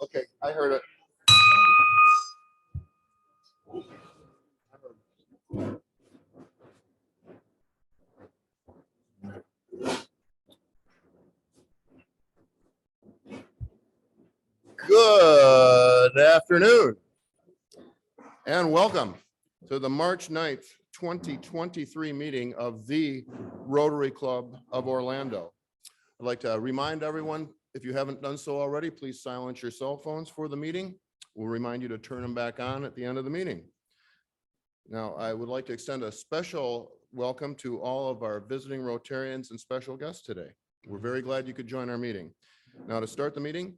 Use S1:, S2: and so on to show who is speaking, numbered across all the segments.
S1: Okay, I heard it. Good afternoon and welcome to the March 9th, 2023 meeting of the Rotary Club of Orlando. I'd like to remind everyone, if you haven't done so already, please silence your cell phones for the meeting. We'll remind you to turn them back on at the end of the meeting. Now, I would like to extend a special welcome to all of our visiting Rotarians and special guests today. We're very glad you could join our meeting. Now, to start the meeting,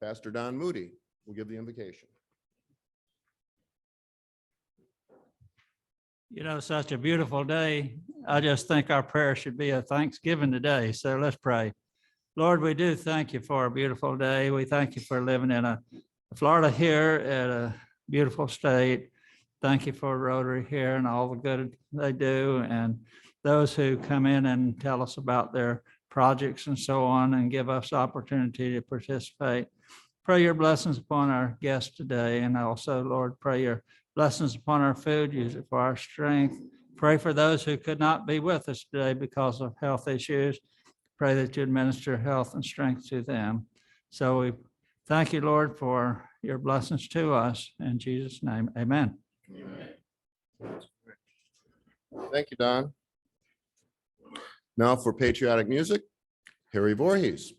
S1: Pastor Don Moody will give the invocation.
S2: You know, such a beautiful day. I just think our prayer should be a thanksgiving today. So let's pray. Lord, we do thank you for a beautiful day. We thank you for living in Florida here at a beautiful state. Thank you for Rotary here and all the good they do, and those who come in and tell us about their projects and so on and give us opportunity to participate. Pray your blessings upon our guests today, and also, Lord, pray your blessings upon our food, use it for our strength. Pray for those who could not be with us today because of health issues. Pray that you administer health and strength to them. So we thank you, Lord, for your blessings to us. In Jesus' name, amen.
S1: Amen. Thank you, Don. Now for patriotic music, Harry Voorhees.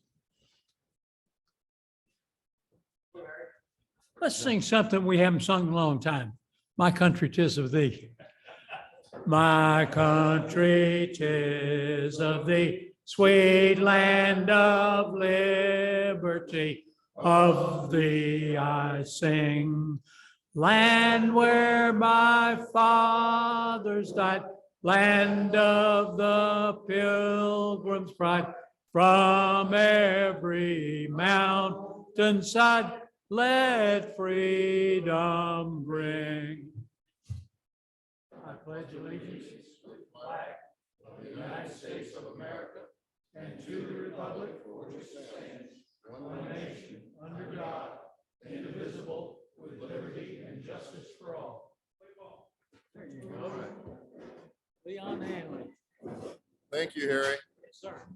S3: Let's sing something we haven't sung in a long time. My country, 'tis of thee. My country, 'tis of thee, sweet land of liberty. Of thee I sing. Land where my fathers died, land of the Pilgrim's pride. From every mountainside, let freedom bring. I pledge allegiance to the flag of the United States of America and to the republic for which it stands, one nation, under God, indivisible, with liberty and justice for all. There you go. Leon Hanley.
S1: Thank you, Harry.
S3: Yes, sir.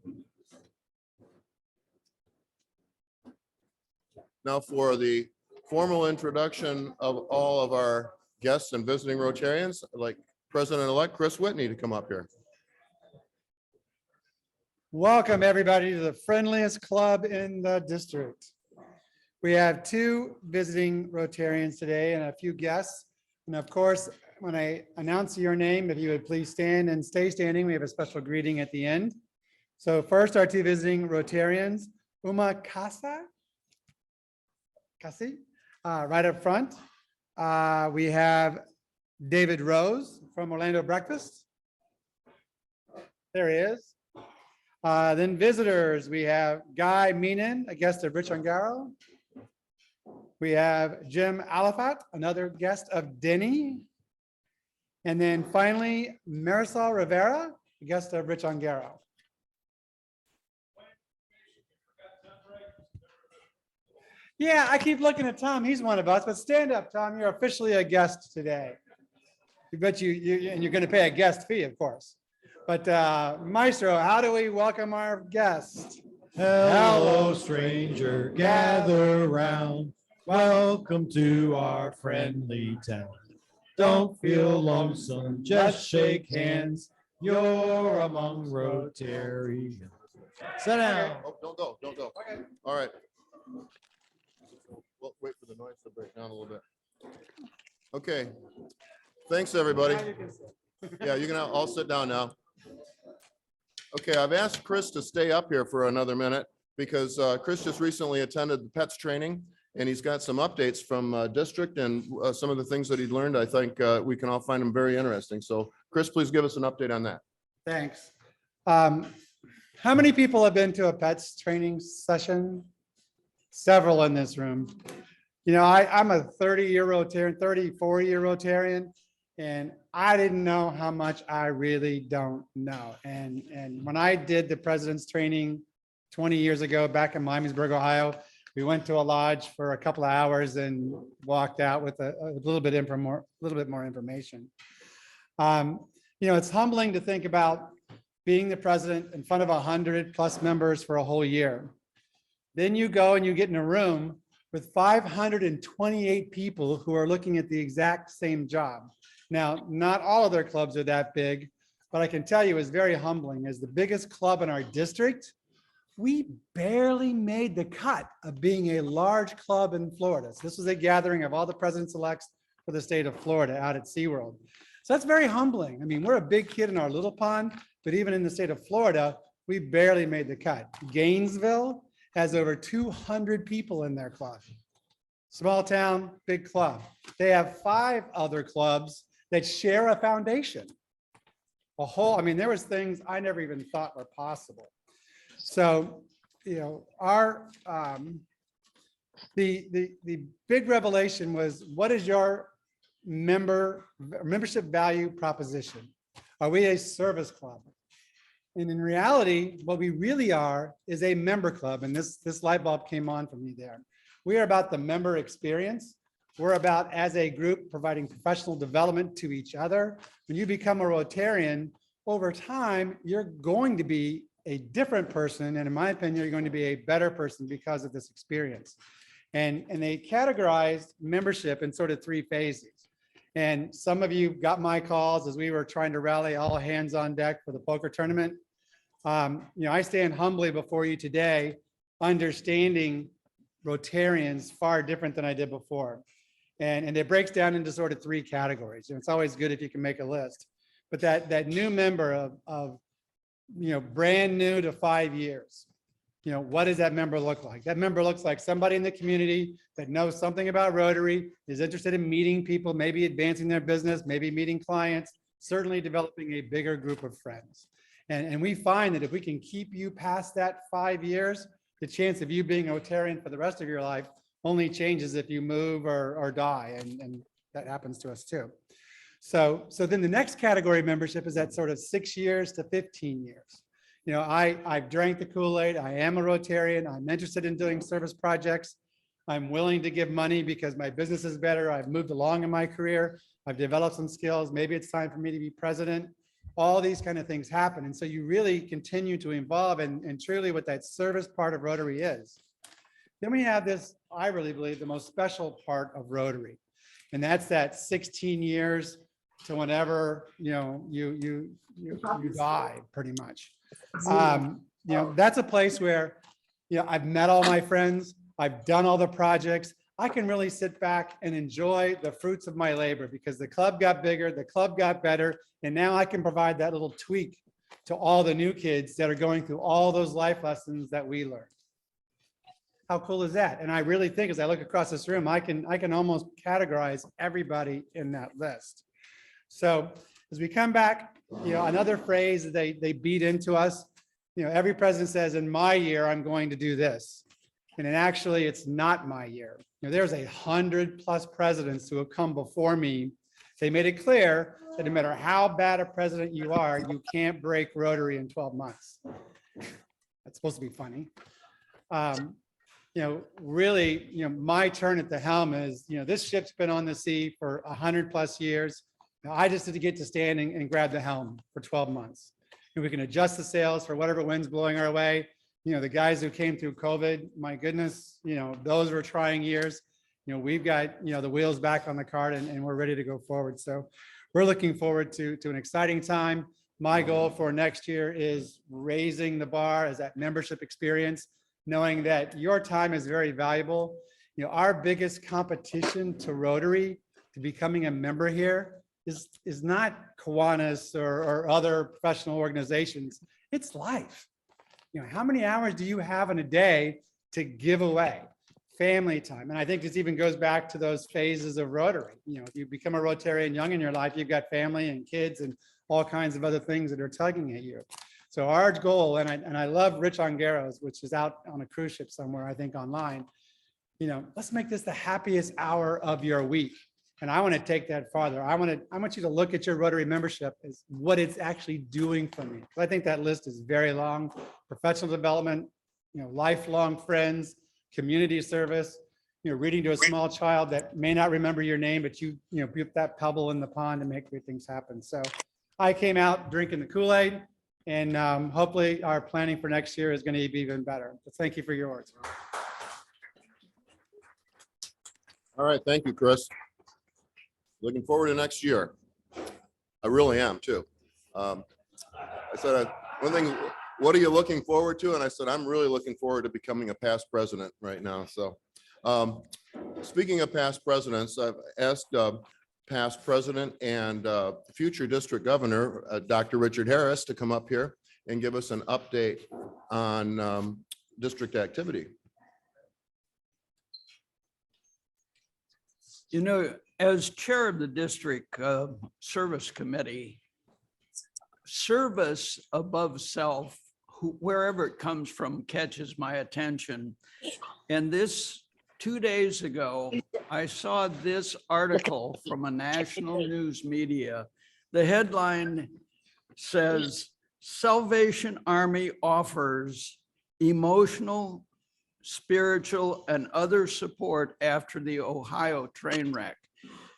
S1: Now for the formal introduction of all of our guests and visiting Rotarians, I'd like President-elect Chris Whitney to come up here.
S4: Welcome, everybody, to the friendliest club in the district. We have two visiting Rotarians today and a few guests. And of course, when I announce your name, if you would please stand and stay standing, we have a special greeting at the end. So first, our two visiting Rotarians, Uma Kasi, right up front. We have David Rose from Orlando Breakfast. There he is. Then visitors, we have Guy Meenan, a guest of Rich Ungaro. We have Jim Alifat, another guest of Denny. And then finally, Marisol Rivera, a guest of Rich Ungaro. Yeah, I keep looking at Tom. He's one of us, but stand up, Tom. You're officially a guest today. And you're going to pay a guest fee, of course. But Maestro, how do we welcome our guest?
S5: Hello, stranger, gather round. Welcome to our friendly town. Don't feel lonesome, just shake hands. You're among Rotarians. Sit down.
S1: Oh, don't go, don't go.
S4: Okay.
S1: All right. We'll wait for the noise to break down a little bit. Okay. Thanks, everybody. Yeah, you can all sit down now. Okay, I've asked Chris to stay up here for another minute because Chris just recently attended the PETS training and he's got some updates from district and some of the things that he learned. I think we can all find them very interesting. So Chris, please give us an update on that.
S4: Thanks. How many people have been to a PETS training session? Several in this room. You know, I'm a 30-year Rotarian, 34-year Rotarian, And I didn't know how much I really don't know. And when I did the president's training 20 years ago back in Miamisburg, Ohio, we went to a lodge for a couple of hours and walked out with a little bit more information. It's humbling to think about being the president in front of 100+ members for a whole year. Then you go and you get in a room with 528 people who are looking at the exact same job. Now, not all of their clubs are that big, but I can tell you it's very humbling. As the biggest club in our district, we barely made the cut of being a large club in Florida. So this was a gathering of all the presidents-elects for the state of Florida out at SeaWorld. So that's very humbling. I mean, we're a big kid in our little pond, but even in the state of Florida, we barely made the cut. Gainesville has over 200 people in their club. Small town, big club. They have 5 other clubs that share a foundation. There was things I never even thought were possible. So, our the big revelation was, what is your membership value proposition? Are we a service club? And in reality, what we really are is a member club. And this light bulb came on for me there. We are about the member experience. We're about, as a group, providing professional development to each other. When you become a Rotarian, over time, you're going to be a different person. And in my opinion, you're going to be a better person because of this experience. And they categorized membership in sort of 3 phases. And some of you got my calls as we were trying to rally all hands on deck for the poker tournament. I stand humbly before you today, understanding Rotarians far different than I did before. And it breaks down into sort of 3 categories. And it's always good if you can make a list. But that new member of brand new to 5 years, what does that member look like? That member looks like somebody in the community that knows something about Rotary, is interested in meeting people, maybe advancing their business, maybe meeting clients, certainly developing a bigger group of friends. And we find that if we can keep you past that 5 years, the chance of you being a Rotarian for the rest of your life only changes if you move or die. And that happens to us too. So then the next category of membership is that sort of 6 years to 15 years. I've drank the Kool-Aid. I am a Rotarian. I'm interested in doing service projects. I'm willing to give money because my business is better. I've moved along in my career. I've developed some skills. Maybe it's time for me to be president. All these kind of things happen. And so you really continue to evolve and truly what that service part of Rotary is. Then we have this, I really believe, the most special part of Rotary. And that's that 16 years to whenever, you die, pretty much. That's a place where, I've met all my friends. I've done all the projects. I can really sit back and enjoy the fruits of my labor because the club got bigger, the club got better, and now I can provide that little tweak to all the new kids that are going through all those life lessons that we learned. How cool is that? And I really think as I look across this room, I can almost categorize everybody in that list. So as we come back, another phrase that they beat into us, every president says, in my year, I'm going to do this. And actually, it's not my year. There's 100+ presidents who have come before me. They made it clear that no matter how bad a president you are, you can't break Rotary in 12 months. That's supposed to be funny. Really, my turn at the helm is, this ship's been on the sea for 100+ years. I just had to get to standing and grab the helm for 12 months. And we can adjust the sails for whatever wind's blowing our way. The guys who came through COVID, my goodness, those were trying years. We've got, the wheels back on the cart and we're ready to go forward. So we're looking forward to an exciting time. My goal for next year is raising the bar as that membership experience, knowing that your time is very valuable. Our biggest competition to Rotary, to becoming a member here, is not Kiwanis or other professional organizations. It's life. How many hours do you have in a day to give away? Family time. And I think this even goes back to those phases of Rotary. If you become a Rotarian young in your life, you've got family and kids and all kinds of other things that are tugging at you. So our goal, and I love Rich Ongeros, which is out on a cruise ship somewhere, I think online, let's make this the happiest hour of your week. And I want to take that farther. I want you to look at your Rotary membership as what it's actually doing for me. I think that list is very long. Professional development, lifelong friends, community service, reading to a small child that may not remember your name, but you put that pebble in the pond to make great things happen. So I came out drinking the Kool-Aid, and hopefully our planning for next year is going to be even better. So thank you for yours.
S1: All right, thank you, Chris. Looking forward to next year. I really am too. I said, one thing, what are you looking forward to? And I said, I'm really looking forward to becoming a past president right now. So speaking of past presidents, I've asked past president and future district governor, Dr. Richard Harris, to come up here and give us an update on district activity.
S6: As chair of the district service committee, service above self, wherever it comes from, catches my attention. And 2 days ago, I saw this article from a national news media. The headline says, Salvation Army offers emotional, spiritual, and other support after the Ohio train wreck.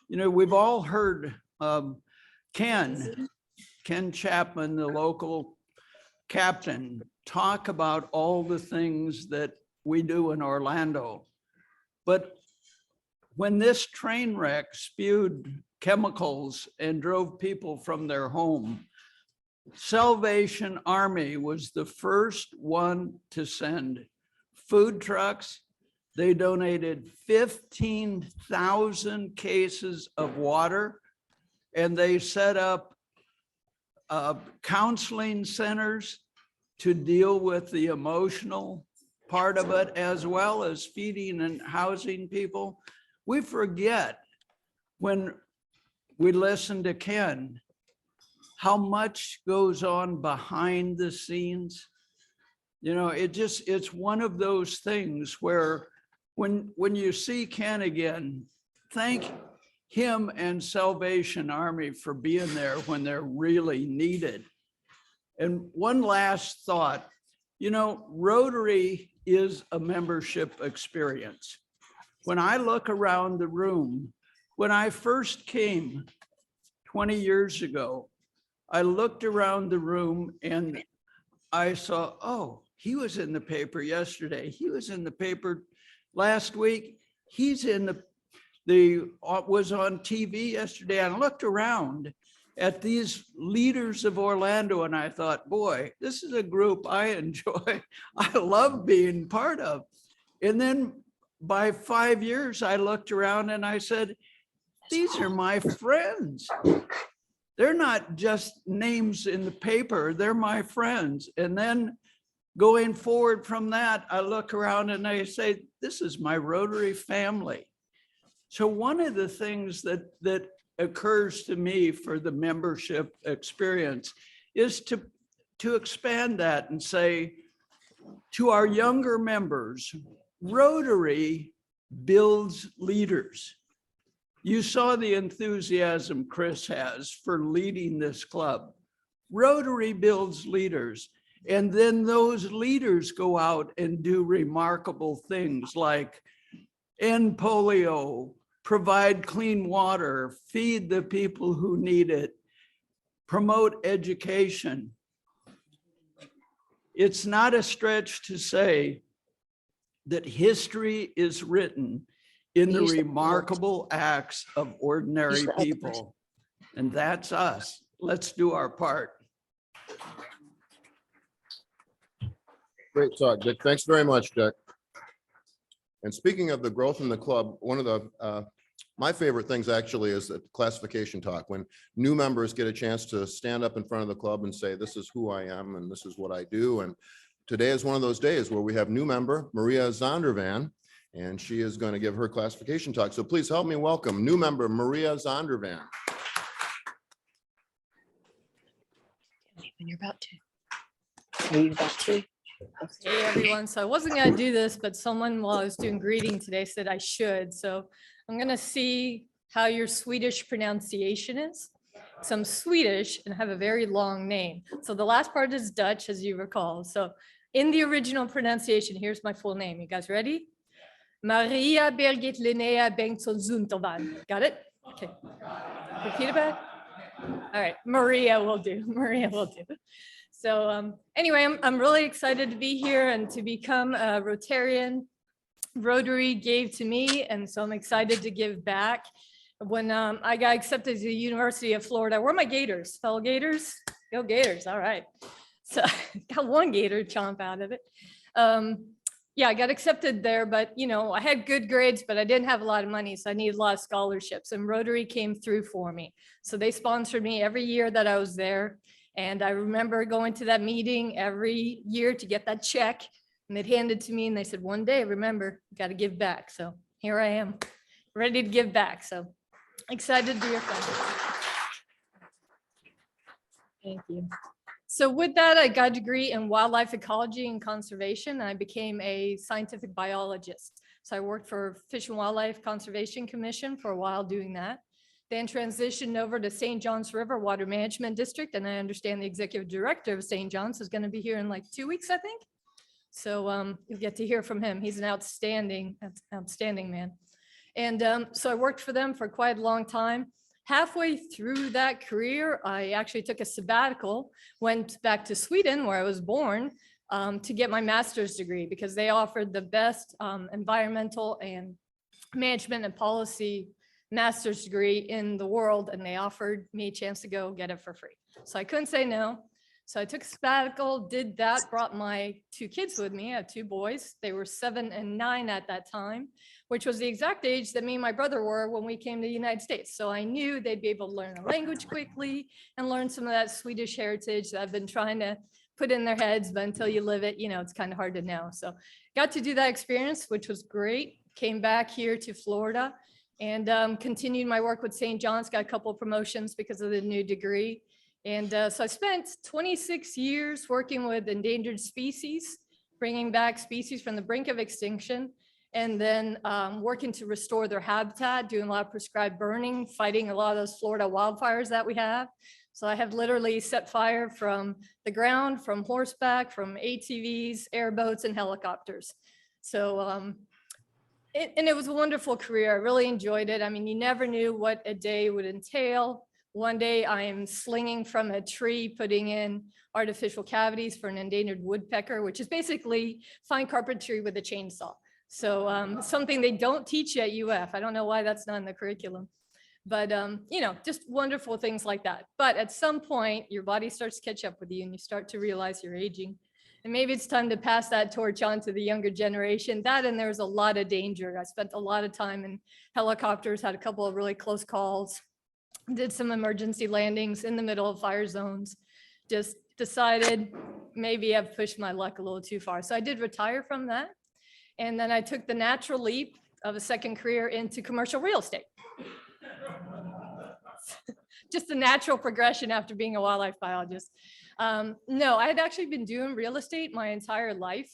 S6: We've all heard Ken Chapman, the local captain, talk about all the things that we do in Orlando. But when this train wreck spewed chemicals and drove people from their home, Salvation Army was the first one to send food trucks. They donated 15,000 cases of water, and they set up counseling centers to deal with the emotional part of it, as well as feeding and housing people. We forget when we listen to Ken how much goes on behind the scenes. It's one of those things where when you see Ken again, thank him and Salvation Army for being there when they're really needed. And one last thought, Rotary is a membership experience. When I look around the room, when I first came 20 years ago, I looked around the room and I saw, oh, he was in the paper yesterday. He was in the paper last week. He's in was on TV yesterday. I looked around at these leaders of Orlando and I thought, boy, this is a group I enjoy. I love being part of. And then by 5 years, I looked around and I said, these are my friends. They're not just names in the paper, they're my friends. And then going forward from that, I look around and I say, this is my Rotary family. So one of the things that occurs to me for the membership experience is to expand that and say to our younger members, Rotary builds leaders. You saw the enthusiasm Chris has for leading this club. Rotary builds leaders. And then those leaders go out and do remarkable things like end polio, provide clean water, feed the people who need it, promote education. It's not a stretch to say that history is written in the remarkable acts of ordinary people. And that's us. Let's do our part.
S1: Great talk, Dick. Thanks very much, Dick. And speaking of the growth in the club, one of the my favorite things actually is the classification talk, when new members get a chance to stand up in front of the club and say, this is who I am and this is what I do. And today is one of those days where we have new member Maria Zondervan, and she is going to give her classification talk. So please help me welcome new member Maria Zondervan.
S7: When you're about to. Are you about to?
S8: Hey everyone, so I wasn't gonna do this, but someone while I was doing greeting today said I should, so I'm gonna see how your Swedish pronunciation is. So I'm Swedish and have a very long name. So the last part is Dutch, as you recall. So in the original pronunciation, here's my full name. You guys ready? Maria Birgit Linnea Bengtsson Zunterman. Got it? Okay. Repeat it back. All right, Maria will do. Maria will do. So anyway, I'm really excited to be here and to become a Rotarian. Rotary gave to me, and so I'm excited to give back. When I got accepted to the University of Florida, where are my Gators? Fellow Gators? Go Gators, all right. So got one Gator chomp out of it. Yeah, I got accepted there, but you know, I had good grades, but I didn't have a lot of money, so I needed a lot of scholarships, and Rotary came through for me. So they sponsored me every year that I was there. And I remember going to that meeting every year to get that check, and they'd hand it to me and they said, one day, remember, you got to give back. So here I am, ready to give back. So excited to be your friend. Thank you. So with that, I got a degree in wildlife ecology and conservation, and I became a scientific biologist. So I worked for Fish and Wildlife Conservation Commission for a while doing that. Then transitioned over to St. John's River Water Management District, and I understand the executive director of St. John's is going to be here in like 2 weeks, I think. So you'll get to hear from him. He's an outstanding man. And so I worked for them for quite a long time. Halfway through that career, I actually took a sabbatical, went back to Sweden where I was born to get my master's degree because they offered the best environmental and management and policy master's degree in the world, and they offered me a chance to go get it for free. So I couldn't say no. So I took a sabbatical, did that, brought my 2 kids with me. I had 2 boys. They were 7 and 9 at that time, which was the exact age that me and my brother were when we came to the United States. So I knew they'd be able to learn the language quickly and learn some of that Swedish heritage that I've been trying to put in their heads, but until you live it, you know, it's kind of hard to know. So got to do that experience, which was great. Came back here to Florida and continued my work with St. John's, got a couple of promotions because of the new degree. And so I spent 26 years working with endangered species, bringing back species from the brink of extinction, and then working to restore their habitat, doing a lot of prescribed burning, fighting a lot of those Florida wildfires that we have. So I have literally set fire from the ground, from horseback, from ATVs, airboats, and helicopters. So it was a wonderful career. I really enjoyed it. I mean, you never knew what a day would entail. One day I am slinging from a tree, putting in artificial cavities for an endangered woodpecker, which is basically fine carpentry with a chainsaw. So something they don't teach at UF. I don't know why that's not in the curriculum, but you know, just wonderful things like that. But at some point, your body starts to catch up with you and you start to realize you're aging. And maybe it's time to pass that torch on to the younger generation. That, and there's a lot of danger. I spent a lot of time in helicopters, had a couple of really close calls, did some emergency landings in the middle of fire zones, just decided maybe I've pushed my luck a little too far. So I did retire from that. And then I took the natural leap of a second career into commercial real estate. Just a natural progression after being a wildlife biologist. No, I had actually been doing real estate my entire life.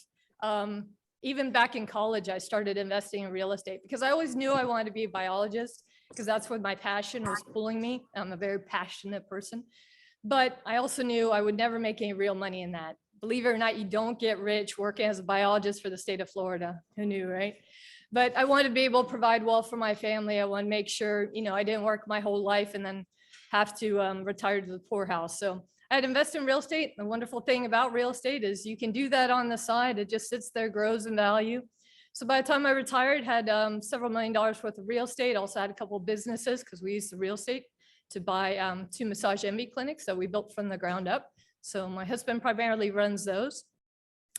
S8: Even back in college, I started investing in real estate because I always knew I wanted to be a biologist because that's what my passion was pulling me. I'm a very passionate person, but I also knew I would never make any real money in that. Believe it or not, you don't get rich working as a biologist for the state of Florida. Who knew, right? But I wanted to be able to provide wealth for my family. I want to make sure, you know, I didn't work my whole life and then have to retire to the poorhouse. So I had invested in real estate. The wonderful thing about real estate is you can do that on the side. It just sits there, grows in value. So by the time I retired, had several $1 million worth of real estate. Also had a couple of businesses because we used the real estate to buy 2 massage envy clinics that we built from the ground up. So my husband primarily runs those.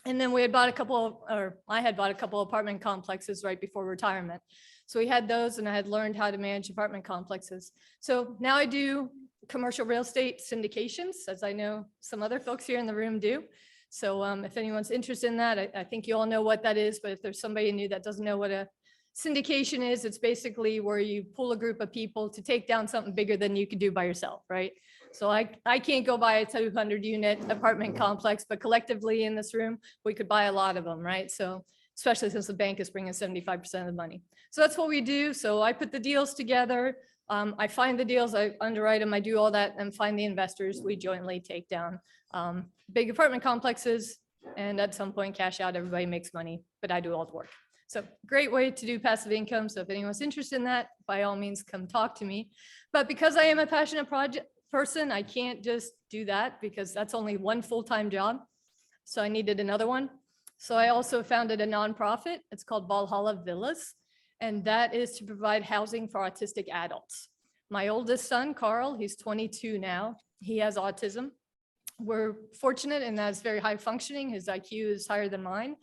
S8: And then we had bought a couple, or I had bought a couple apartment complexes right before retirement. So we had those and I had learned how to manage apartment complexes. So now I do commercial real estate syndications, as I know some other folks here in the room do. So if anyone's interested in that, I think you all know what that is, but if there's somebody new that doesn't know what a syndication is, it's basically where you pull a group of people to take down something bigger than you could do by yourself, right? So I can't go buy a 200 unit apartment complex, but collectively in this room, we could buy a lot of them, right? So especially since the bank is bringing 75% of the money. So that's what we do. So I put the deals together, I find the deals, I underwrite them, I do all that and find the investors. We jointly take down big apartment complexes and at some point cash out. Everybody makes money, but I do all the work. So great way to do passive income. So if anyone's interested in that, by all means, come talk to me. But because I am a passionate project person, I can't just do that because that's only one full-time job. So I needed another one. So I also founded a nonprofit. It's called Valhalla Villas. And that is to provide housing for autistic adults. My oldest son, Carl, he's 22 now. He has autism. We're fortunate and that's very high functioning. His IQ is higher than mine,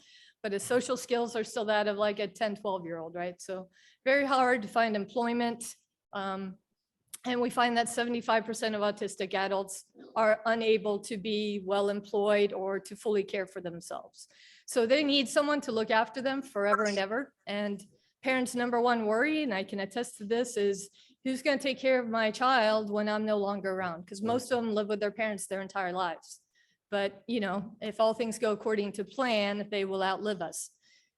S8: but his social skills are still that of like a 10, 12-year-old, right? So very hard to find employment. And we find that 75% of autistic adults are unable to be well employed or to fully care for themselves. So they need someone to look after them forever and ever. And parents' number one worry, and I can attest to this, is who's going to take care of my child when I'm no longer around? Because most of them live with their parents their entire lives. But, you know, if all things go according to plan, they will outlive us.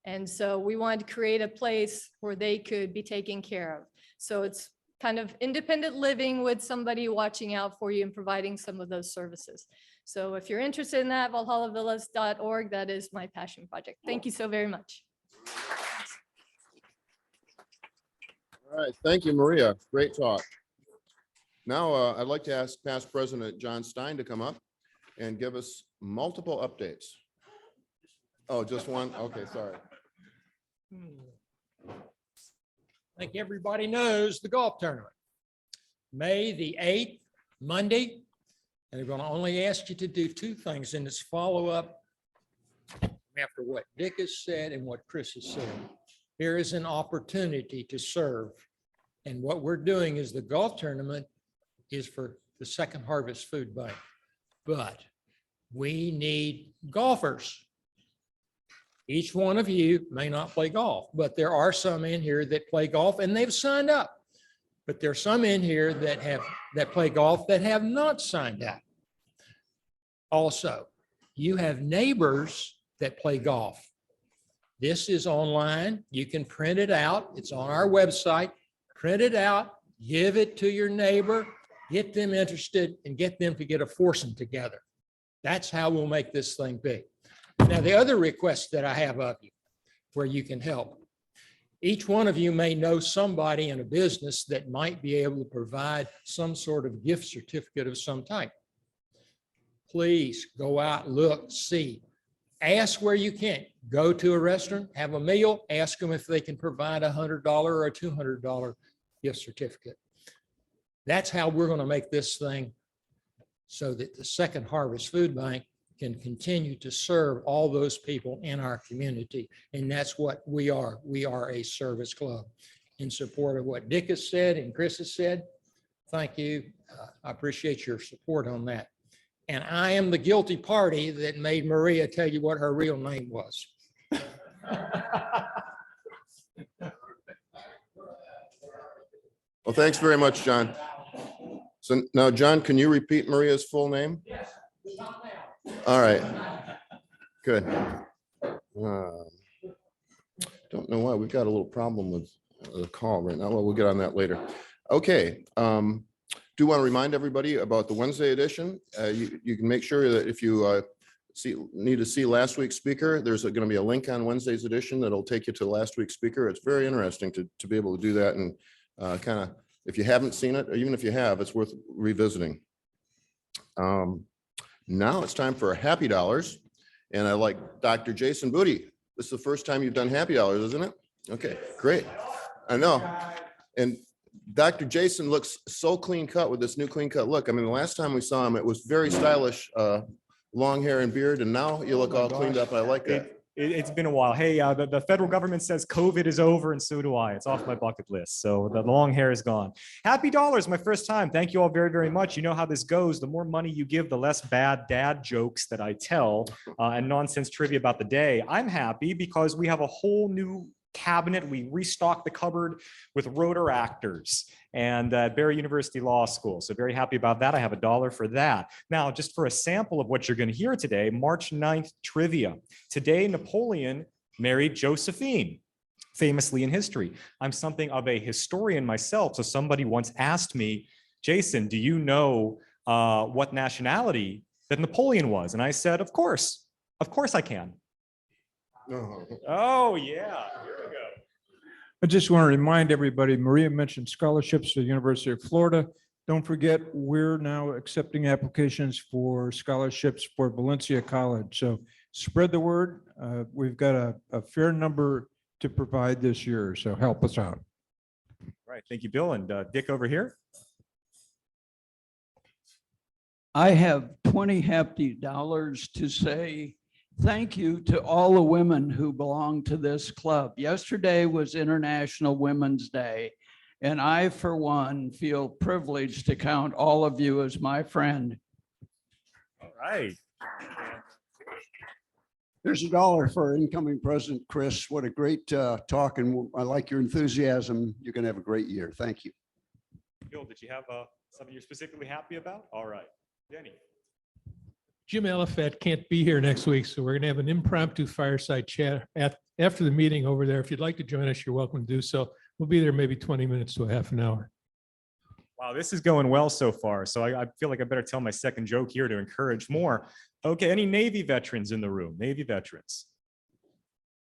S8: And so we wanted to create a place where they could be taken care of. So it's kind of independent living with somebody watching out for you and providing some of those services. So if you're interested in that, valhallavillas.org, that is my passion project. Thank you so very much.
S1: All right, thank you, Maria. Great talk. Now, I'd like to ask past President John Stein to come up and give us multiple updates. Oh, just one? Okay, sorry.
S3: I think everybody knows the golf tournament. May the 8th, Monday, and they're going to only ask you to do two things in this follow-up after what Dick has said and what Chris has said. There is an opportunity to serve. And what we're doing is the golf tournament is for the Second Harvest Food Bank. But we need golfers. Each one of you may not play golf, but there are some in here that play golf and they've signed up. But there's some in here that play golf that have not signed up. Also, you have neighbors that play golf. This is online. You can print it out. It's on our website. Print it out, give it to your neighbor, get them interested and get them to get a foursome together. That's how we'll make this thing big. Now, the other request that I have of you where you can help. Each one of you may know somebody in a business that might be able to provide some sort of gift certificate of some type. Please go out, look, see. Ask where you can. Go to a restaurant, have a meal, ask them if they can provide $100 or a $200 gift certificate. That's how we're going to make this thing so that the Second Harvest Food Bank can continue to serve all those people in our community. And that's what we are. We are a service club. In support of what Dick has said and Chris has said, thank you. I appreciate your support on that. And I am the guilty party that made Maria tell you what her real name was.
S1: Well, thanks very much, John. So now, John, can you repeat Maria's full name?
S3: Yes.
S1: All right. Good. Don't know why. We've got a little problem with the call right now. Well, we'll get on that later. Okay. Do want to remind everybody about the Wednesday edition. You can make sure that if you need to see last week's speaker, there's going to be a link on Wednesday's edition that'll take you to last week's speaker. It's very interesting to be able to do that, and kind of, if you haven't seen it, or even if you have, it's worth revisiting. Now it's time for Happy Dollars, and I like Dr. Jason Booty. This is the first time you've done Happy Dollars, isn't it? Okay, great. I know. And Dr. Jason looks so clean cut with this new clean cut look. I mean, the last time we saw him, it was very stylish, long hair and beard, and now you look all cleaned up. I like that.
S9: It's been a while. Hey, the federal government says COVID is over, and so do I. It's off my bucket list. So the long hair is gone. Happy Dollars, my first time. Thank you all very, very much. You know how this goes. The more money you give, the less bad dad jokes that I tell and nonsense trivia about the day. I'm happy because we have a whole new cabinet. We restocked the cupboard with rotor actors and Barry University Law School. So very happy about that. I have $1 for that. Now, just for a sample of what you're going to hear today, March 9th trivia. Today, Napoleon married Josephine. famously in history. I'm something of a historian myself. So somebody once asked me, Jason, do you know what nationality that Napoleon was? And I said, of course I can.
S1: No.
S9: Oh yeah, here we go.
S3: I just want to remind everybody, Maria mentioned scholarships to the University of Florida. Don't forget, we're now accepting applications for scholarships for Valencia College. So spread the word. We've got a fair number to provide this year, so help us out.
S9: All right, thank you, Bill. And Dick over here.
S6: I have 20 hefty dollars to say thank you to all the women who belong to this club. Yesterday was International Women's Day, and I, for one, feel privileged to count all of you as my friend.
S9: All right.
S10: There's $1 for incoming President Chris. What a great talk, and I like your enthusiasm. You're going to have a great year. Thank you.
S9: Bill, did you have something you're specifically happy about? All right, Denny.
S11: Jim Elifant can't be here next week, so we're going to have an impromptu fireside chat after the meeting over there. If you'd like to join us, you're welcome to do so. We'll be there maybe 20 minutes to a half an hour.
S9: Wow, this is going well so far. So I feel like I better tell my second joke here to encourage more. Okay, any Navy veterans in the room? Navy veterans?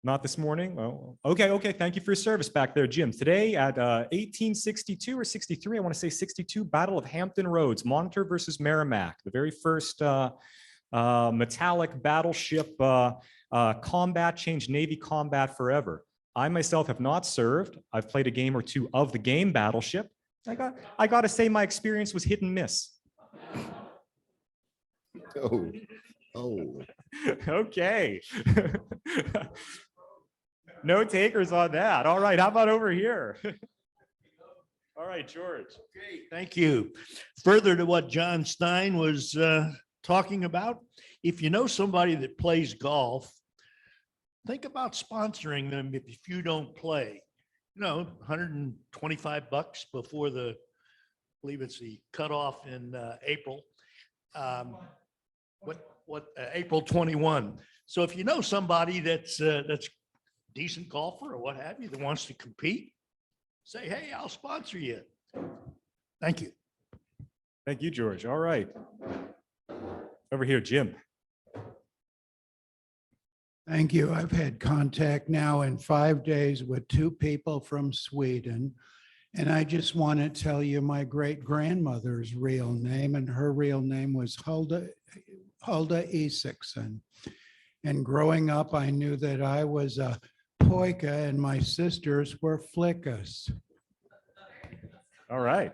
S9: Not this morning? Oh, okay. Thank you for your service back there, Jim. Today at 1862 or 63, I want to say 62, Battle of Hampton Roads, Monitor versus Merrimack, the very first metallic battleship combat changed Navy combat forever. I myself have not served. I've played a game or two of the game Battleship. I got to say my experience was hit and miss.
S1: Oh.
S9: Okay. No takers on that. All right, how about over here? All right, George.
S12: Okay, thank you. Further to what John Stein was talking about, if you know somebody that plays golf, think about sponsoring them if you don't play. You know, $125 before the, I believe it's the cutoff in April. April 21. So if you know somebody that's decent golfer or what have you that wants to compete, say, hey, I'll sponsor you. Thank you.
S9: Thank you, George. All right. Over here, Jim.
S13: Thank you. I've had contact now in 5 days with 2 people from Sweden. And I just want to tell you my great-grandmother's real name, and her real name was Hulda Isaacson. And growing up, I knew that I was a Poika and my sisters were Flickas.
S9: All right.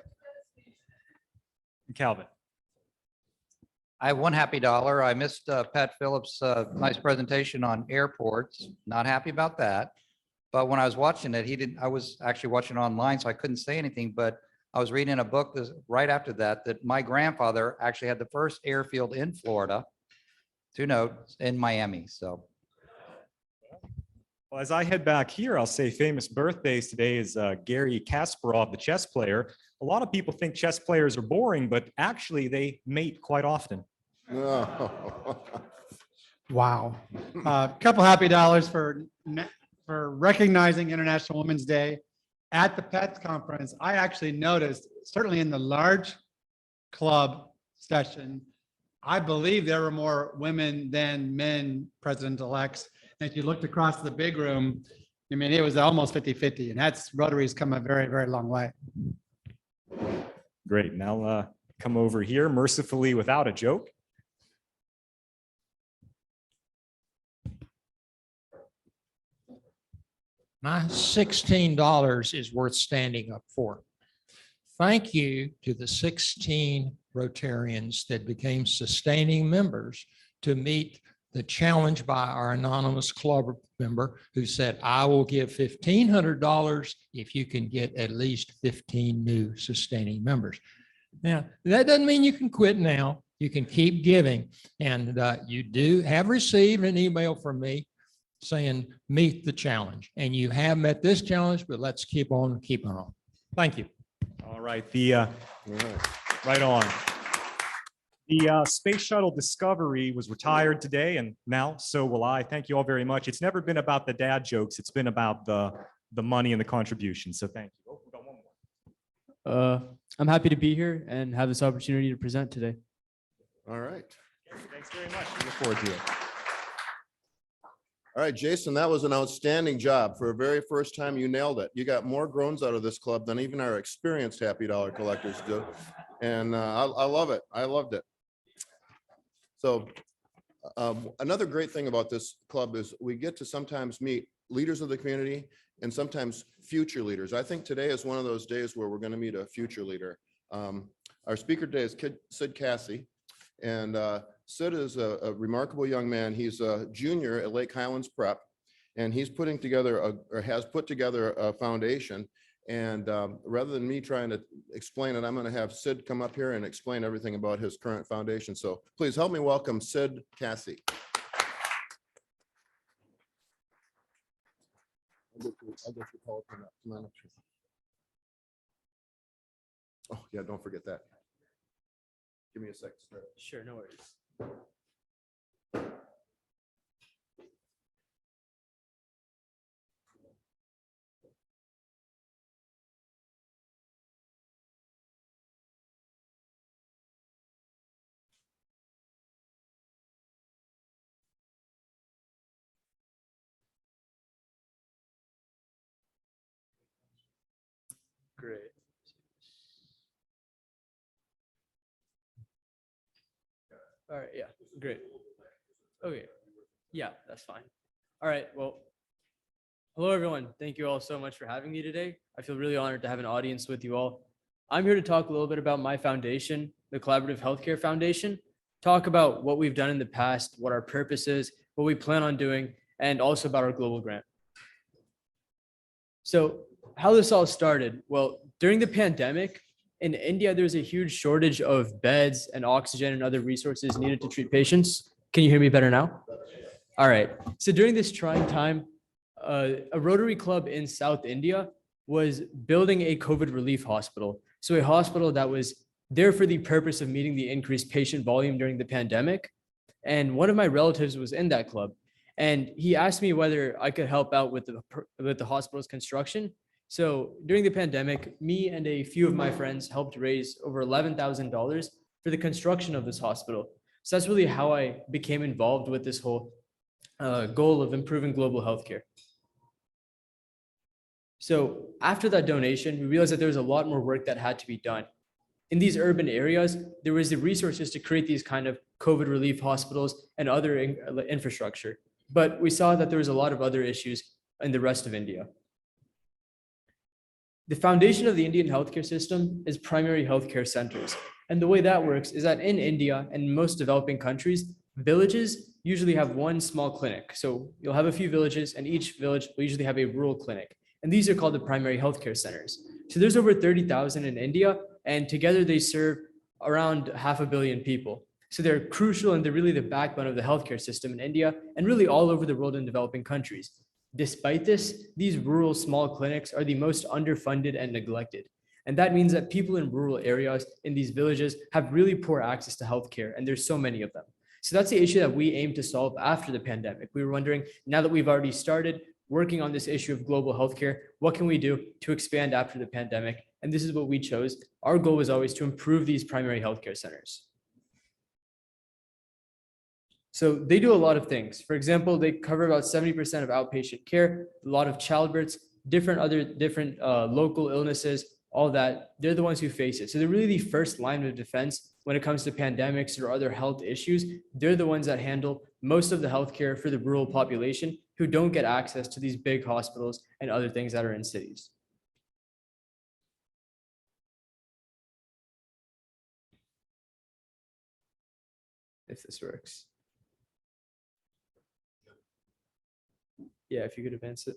S9: Calvin.
S14: I have one happy dollar. I missed Pat Phillips' nice presentation on airports. Not happy about that. But when I was watching it, I was actually watching it online, so I couldn't say anything, but I was reading a book right after that my grandfather actually had the first airfield in Florida, to note, in Miami. So.
S9: Well, as I head back here, I'll say famous birthdays today is Garry Kasparov, the chess player. A lot of people think chess players are boring, but actually they mate quite often.
S4: Wow. A couple happy dollars for recognizing International Women's Day at the PETS conference. I actually noticed, certainly in the large club session, I believe there were more women than men president-elects. And if you looked across the big room, I mean, it was almost 50-50, and that's Rotary's come a very, very long way.
S9: Great. Now come over here, mercifully without a joke.
S11: My $16 is worth standing up for. Thank you to the 16 Rotarians that became sustaining members to meet the challenge by our anonymous club member who said, I will give $1,500 if you can get at least 15 new sustaining members. Now, that doesn't mean you can quit now. You can keep giving. And you do have received an email from me saying, meet the challenge. And you have met this challenge, but let's keep on keeping on. Thank you.
S9: All right. Right on. The Space Shuttle Discovery was retired today, and now so will I. Thank you all very much. It's never been about the dad jokes. It's been about the money and the contribution. So thank you. Oh, we got one more.
S15: I'm happy to be here and have this opportunity to present today.
S1: All right.
S9: Thanks very much. We look forward to it.
S1: All right, Jason, that was an outstanding job. For a very first time, you nailed it. You got more groans out of this club than even our experienced Happy Dollar collectors do. And I love it. I loved it. So another great thing about this club is we get to sometimes meet leaders of the community and sometimes future leaders. I think today is one of those days where we're going to meet a future leader. Our speaker today is Sid Kasi. And Sid is a remarkable young man. He's a junior at Lake Highlands Prep, and he's putting together or has put together a foundation. And rather than me trying to explain it, I'm going to have Sid come up here and explain everything about his current foundation. So please help me welcome Sid Kasi. I'll get your call turn up. Come on up. Oh yeah, don't forget that. Give me a sec.
S15: Sure, no worries. Great. All right, yeah, great. Okay, yeah, that's fine. All right, well, hello, everyone. Thank you all so much for having me today. I feel really honored to have an audience with you all. I'm here to talk a little bit about my foundation, the Collaborative Healthcare Foundation, talk about what we've done in the past, what our purpose is, what we plan on doing, and also about our global grant. So how this all started, well, during the pandemic, in India, there's a huge shortage of beds and oxygen and other resources needed to treat patients. Can you hear me better now? All right. So during this trying time, a Rotary club in South India was building a COVID relief hospital. So a hospital that was there for the purpose of meeting the increased patient volume during the pandemic. And one of my relatives was in that club. And he asked me whether I could help out with the hospital's construction. So during the pandemic, me and a few of my friends helped raise over $11,000 for the construction of this hospital. So that's really how I became involved with this whole goal of improving global healthcare. So after that donation, we realized that there was a lot more work that had to be done. In these urban areas, there was the resources to create these kind of COVID relief hospitals and other infrastructure. But we saw that there was a lot of other issues in the rest of India. The foundation of the Indian healthcare system is primary healthcare centers. And the way that works is that in India and most developing countries, villages usually have one small clinic. So you'll have a few villages and each village will usually have a rural clinic. And these are called the primary healthcare centers. So there's over 30,000 in India, and together they serve around 500 million people. So they're crucial and they're really the backbone of the healthcare system in India and really all over the world in developing countries. Despite this, these rural small clinics are the most underfunded and neglected. And that means that people in rural areas in these villages have really poor access to healthcare, and there's so many of them. So that's the issue that we aim to solve after the pandemic. We were wondering, now that we've already started working on this issue of global healthcare, what can we do to expand after the pandemic? And this is what we chose. Our goal was always to improve these primary healthcare centers. So they do a lot of things. For example, they cover about 70% of outpatient care, a lot of childbirths, different local illnesses, all that. They're the ones who face it. So they're really the first line of defense when it comes to pandemics or other health issues. They're the ones that handle most of the healthcare for the rural population who don't get access to these big hospitals and other things that are in cities. If this works. Yeah, if you could advance it.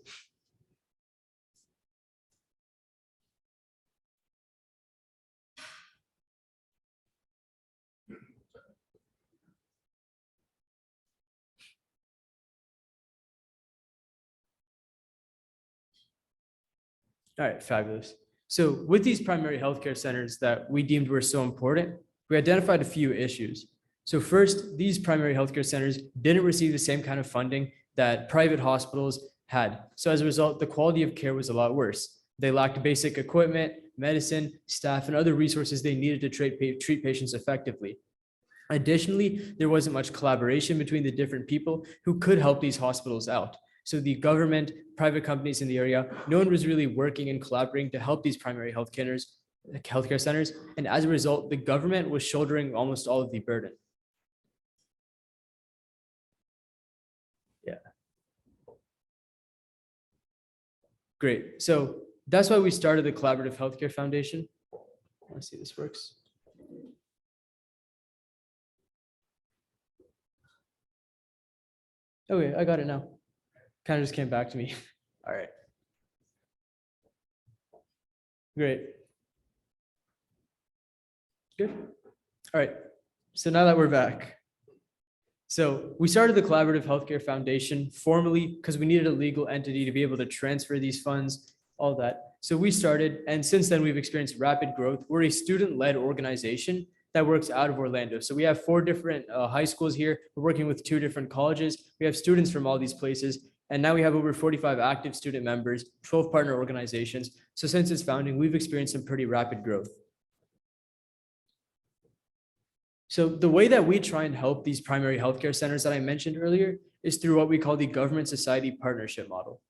S15: All right, fabulous. So with these primary healthcare centers that we deemed were so important, we identified a few issues. So first, these primary healthcare centers didn't receive the same kind of funding that private hospitals had. So as a result, the quality of care was a lot worse. They lacked basic equipment, medicine, staff, and other resources they needed to treat patients effectively. Additionally, there wasn't much collaboration between the different people who could help these hospitals out. So the government, private companies in the area, no one was really working and collaborating to help these primary healthcare centers. And as a result, the government was shouldering almost all of the burden. Yeah. Great. So that's why we started the Collaborative Healthcare Foundation. Let's see if this works. Okay, I got it now. Kind of just came back to me. All right. Great. Good. All right. So now that we're back. So we started the Collaborative Healthcare Foundation formally because we needed a legal entity to be able to transfer these funds, all that. So we started, and since then we've experienced rapid growth. We're a student-led organization that works out of Orlando. So we have 4 different high schools here. We're working with 2 different colleges. We have students from all these places. And now we have over 45 active student members, 12 partner organizations. So since its founding, we've experienced some pretty rapid growth. So the way that we try and help these primary healthcare centers that I mentioned earlier is through what we call the government society partnership model.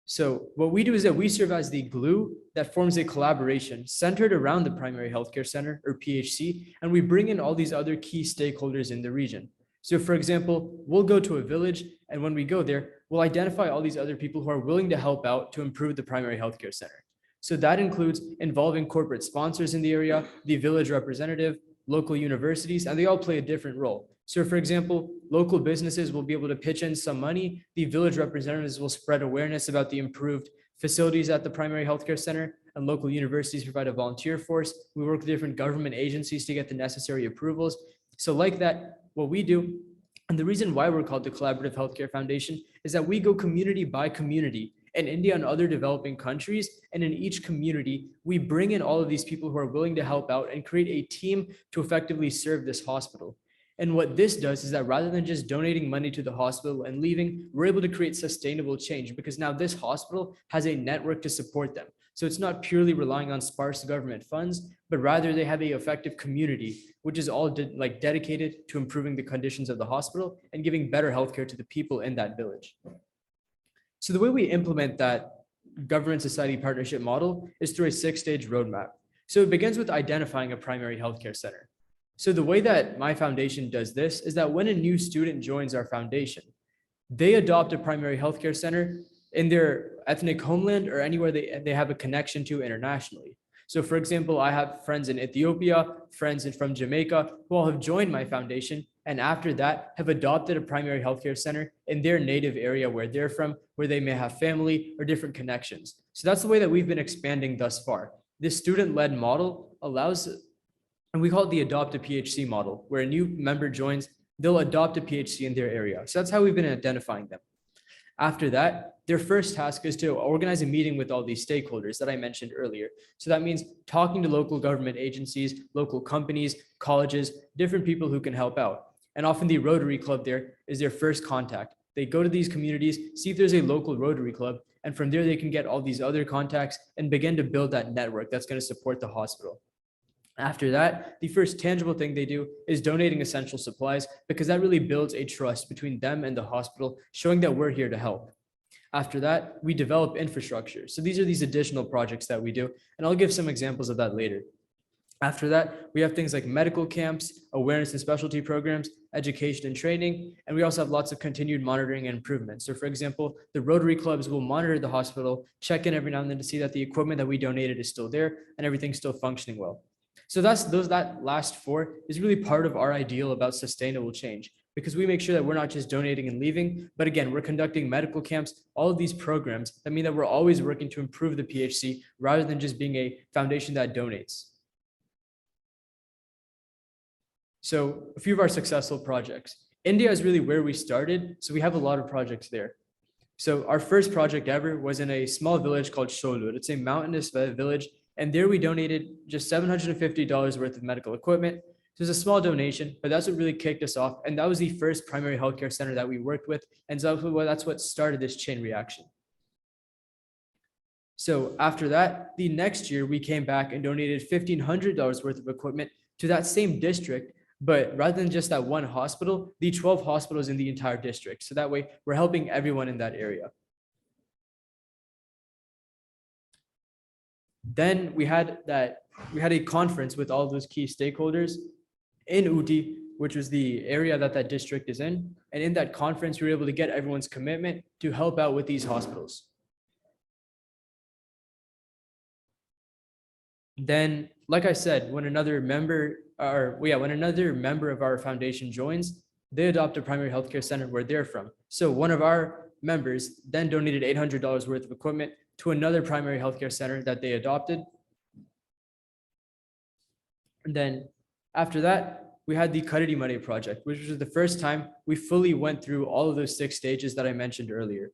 S15: So what we do is that we serve as the glue that forms a collaboration centered around the primary healthcare center, or PHC, and we bring in all these other key stakeholders in the region. So for example, we'll go to a village, and when we go there, we'll identify all these other people who are willing to help out to improve the primary healthcare center. So that includes involving corporate sponsors in the area, the village representative, local universities, and they all play a different role. So for example, local businesses will be able to pitch in some money. The village representatives will spread awareness about the improved facilities at the primary healthcare center, and local universities provide a volunteer force. We work with different government agencies to get the necessary approvals. So like that, what we do, and the reason why we're called the Collaborative Healthcare Foundation, is that we go community by community in India and other developing countries. And in each community, we bring in all of these people who are willing to help out and create a team to effectively serve this hospital. And what this does is that rather than just donating money to the hospital and leaving, we're able to create sustainable change because now this hospital has a network to support them. So it's not purely relying on sparse government funds, but rather they have an effective community, which is all dedicated to improving the conditions of the hospital and giving better healthcare to the people in that village. So the way we implement that government society partnership model is through a 6-stage roadmap. So it begins with identifying a primary healthcare center. So the way that my foundation does this is that when a new student joins our foundation, they adopt a primary healthcare center in their ethnic homeland or anywhere they have a connection to internationally. So for example, I have friends in Ethiopia, friends from Jamaica, who all have joined my foundation, and after that have adopted a primary healthcare center in their native area where they're from, where they may have family or different connections. So that's the way that we've been expanding thus far. This student-led model allows, and we call it the adopt a PHC model, where a new member joins, they'll adopt a PHC in their area. So that's how we've been identifying them. After that, their first task is to organize a meeting with all these stakeholders that I mentioned earlier. So that means talking to local government agencies, local companies, colleges, different people who can help out. And often the Rotary Club there is their first contact. They go to these communities, see if there's a local Rotary Club, and from there they can get all these other contacts and begin to build that network that's going to support the hospital. After that, the first tangible thing they do is donating essential supplies, because that really builds a trust between them and the hospital, showing that we're here to help. After that, we develop infrastructure. So these are these additional projects that we do, and I'll give some examples of that later. After that, we have things like medical camps, awareness and specialty programs, education and training, and we also have lots of continued monitoring and improvement. So for example, the Rotary clubs will monitor the hospital, check in every now and then to see that the equipment that we donated is still there and everything's still functioning well. So that last 4 is really part of our ideal about sustainable change, because we make sure that we're not just donating and leaving, but again, we're conducting medical camps, all of these programs that mean that we're always working to improve the PHC rather than just being a foundation that donates. So a few of our successful projects. India is really where we started, so we have a lot of projects there. So our first project ever was in a small village called Sholur. It's a mountainous village, and there we donated just $750 worth of medical equipment. So it's a small donation, but that's what really kicked us off. And that was the first primary healthcare center that we worked with. And so that's what started this chain reaction. So after that, the next year we came back and donated $1,500 worth of equipment to that same district. But rather than just that one hospital, the 12 hospitals in the entire district. So that way we're helping everyone in that area. Then we had a conference with all those key stakeholders in Uti, which was the area that district is in. And in that conference, we were able to get everyone's commitment to help out with these hospitals. Then, like I said, when another member of our foundation joins, they adopt a primary healthcare center where they're from. So one of our members then donated $800 worth of equipment to another primary healthcare center that they adopted. And then after that, we had the Karidi Mare project, which was the first time we fully went through all of those 6 stages that I mentioned earlier.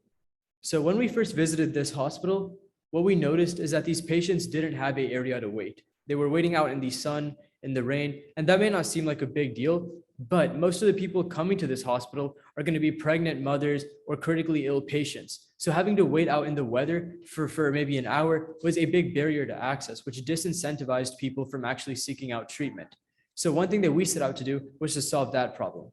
S15: So when we first visited this hospital, what we noticed is that these patients didn't have an area to wait. They were waiting out in the sun, in the rain, and that may not seem like a big deal, but most of the people coming to this hospital are going to be pregnant mothers or critically ill patients. So having to wait out in the weather for maybe an hour was a big barrier to access, which disincentivized people from actually seeking out treatment. So one thing that we set out to do was to solve that problem.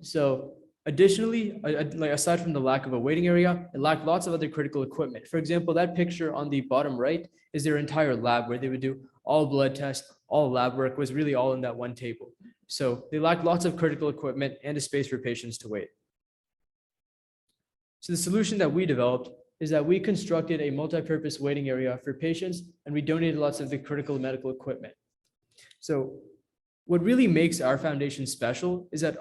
S15: So additionally, aside from the lack of a waiting area, it lacked lots of other critical equipment. For example, that picture on the bottom right is their entire lab where they would do all blood tests, all lab work was really all in that one table. So they lacked lots of critical equipment and a space for patients to wait. So the solution that we developed is that we constructed a multi-purpose waiting area for patients, and we donated lots of the critical medical equipment. So what really makes our foundation special is that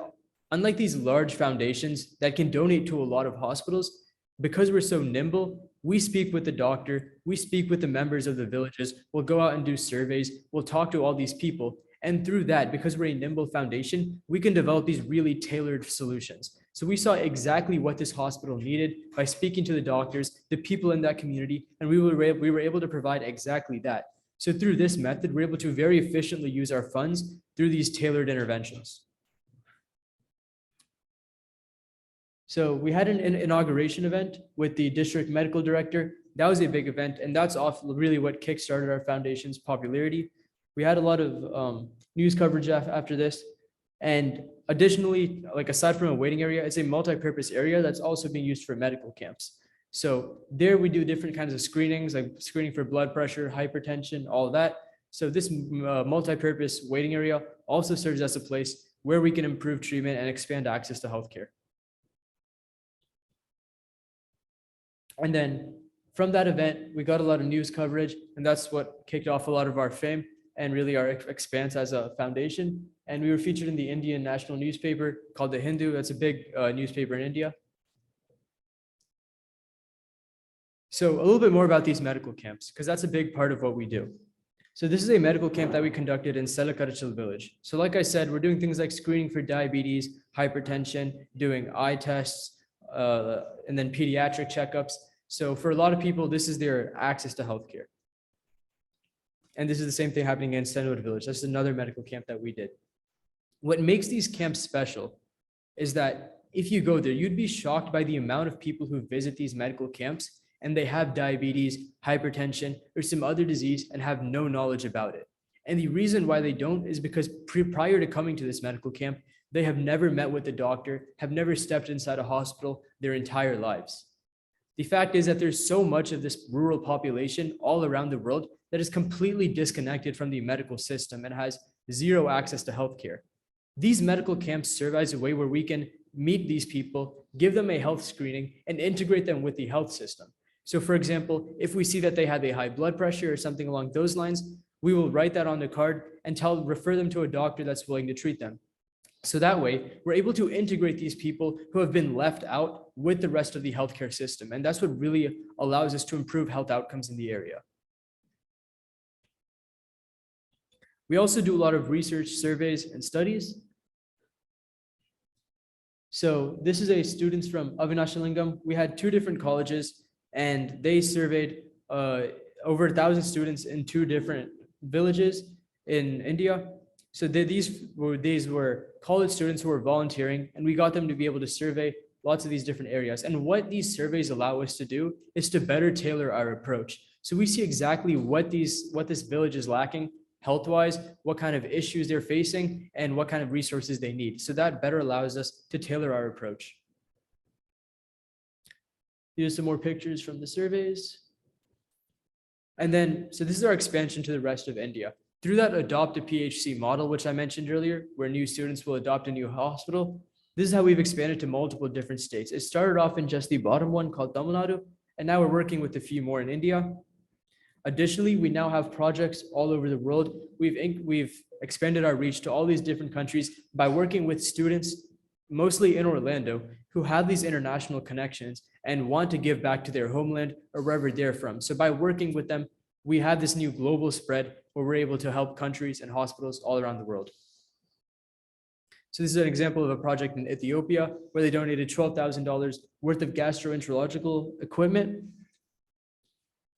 S15: unlike these large foundations that can donate to a lot of hospitals, because we're so nimble, we speak with the doctor, we speak with the members of the villages, we'll go out and do surveys, we'll talk to all these people. And through that, because we're a nimble foundation, we can develop these really tailored solutions. So we saw exactly what this hospital needed by speaking to the doctors, the people in that community, and we were able to provide exactly that. So through this method, we're able to very efficiently use our funds through these tailored interventions. So we had an inauguration event with the district medical director. That was a big event, and that's really what kickstarted our foundation's popularity. We had a lot of news coverage after this. And additionally, like aside from a waiting area, it's a multi-purpose area that's also being used for medical camps. So there we do different kinds of screenings, like screening for blood pressure, hypertension, all of that. So this multi-purpose waiting area also serves as a place where we can improve treatment and expand access to healthcare. And then from that event, we got a lot of news coverage, and that's what kicked off a lot of our fame and really our expanse as a foundation. And we were featured in the Indian national newspaper called The Hindu. That's a big newspaper in India. So a little bit more about these medical camps, because that's a big part of what we do. So this is a medical camp that we conducted in Selakarachal village. So like I said, we're doing things like screening for diabetes, hypertension, doing eye tests, and then pediatric checkups. So for a lot of people, this is their access to healthcare. And this is the same thing happening in Senwood village. That's another medical camp that we did. What makes these camps special is that if you go there, you'd be shocked by the amount of people who visit these medical camps and they have diabetes, hypertension, or some other disease and have no knowledge about it. And the reason why they don't is because prior to coming to this medical camp, they have never met with a doctor, have never stepped inside a hospital their entire lives. The fact is that there's so much of this rural population all around the world that is completely disconnected from the medical system and has zero access to healthcare. These medical camps serve as a way where we can meet these people, give them a health screening, and integrate them with the health system. So for example, if we see that they have a high blood pressure or something along those lines, we will write that on the card and refer them to a doctor that's willing to treat them. So that way, we're able to integrate these people who have been left out with the rest of the healthcare system. And that's what really allows us to improve health outcomes in the area. We also do a lot of research, surveys, and studies. So this is a students from Avinashalingam. We had 2 different colleges, and they surveyed over 1,000 students in 2 different villages in India. So these were college students who were volunteering, and we got them to be able to survey lots of these different areas. And what these surveys allow us to do is to better tailor our approach. So we see exactly what this village is lacking health-wise, what kind of issues they're facing, and what kind of resources they need. So that better allows us to tailor our approach. Here's some more pictures from the surveys. And then, so this is our expansion to the rest of India. Through that adopt a PHC model, which I mentioned earlier, where new students will adopt a new hospital, this is how we've expanded to multiple different states. It started off in just the bottom one called Tamil Nadu, and now we're working with a few more in India. Additionally, we now have projects all over the world. We've expanded our reach to all these different countries by working with students, mostly in Orlando, who have these international connections and want to give back to their homeland or wherever they're from. So by working with them, we have this new global spread where we're able to help countries and hospitals all around the world. So this is an example of a project in Ethiopia where they donated $12,000 worth of gastroenterological equipment.